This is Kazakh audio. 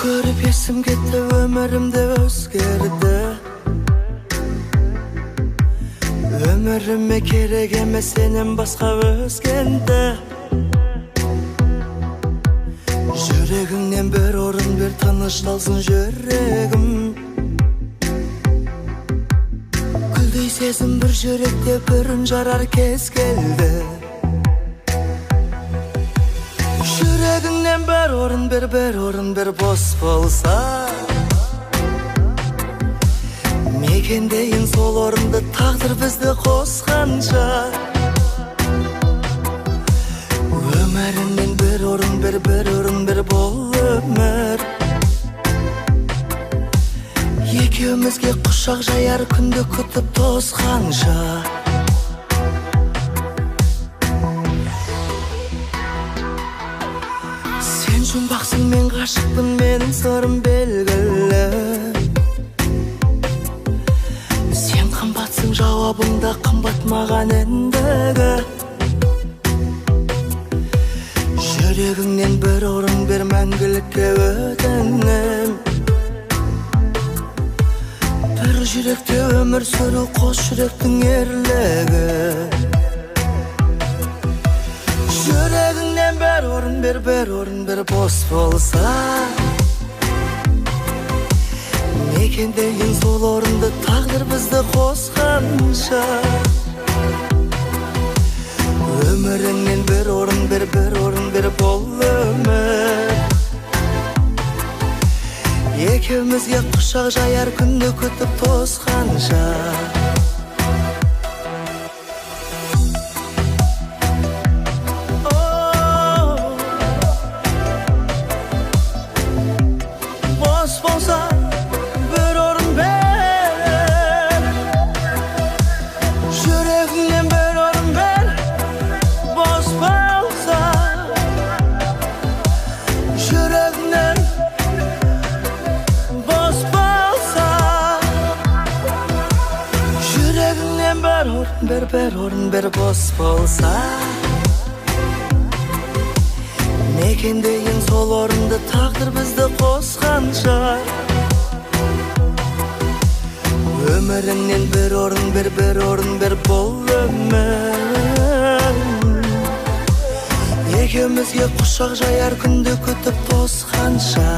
көріп есім кетті, өмірімде өзгерді. Өміріме керек емес сенен басқа өзгенді. Жүрегіңнен бір орын бер, тынышталсын жүрегім. Гүлдей сезім бір жүректе, бүрін жарар кез келді. Жүрегіңнен бір орын бер, бос болса. Мекендейін сол орынды, тағдыр бізді қосқанша. Өміріңнен бір орын бер, бол өмір. Екеумізге құшақ жаяр күнді күтіп тосқанша. Сен жұмбақсың, мен ғашықпын, менің сырым белгілі. Сен қымбатсың, жауабыңда қымбат маған ендігі. Жүрегіңнен бір орын бер, мәңгілікке өтінем. Бір жүректе өмір сүру, қос жүректің ерлігі. Жүрегіңнен бір орын бер, бос болса. Мекендейін сол орынды, тағдыр бізді қосқанша. Өміріңнен бір орын бер, бол өмір. Екеумізге құшақ жаяр күнді күтіп тосқанша. Бос болса бір орын бер, жүрегіңнен бір орын бер. Бос болса жүрегіңнен, бос болса жүрегіңнен бір орын бер, бос болса. Мекендейін сол орынды, тағдыр бізді қосқанша. Өміріңнен бір орын бер, бол өмір. Екеумізге құшақ жаяр күнді күтіп тосқанша.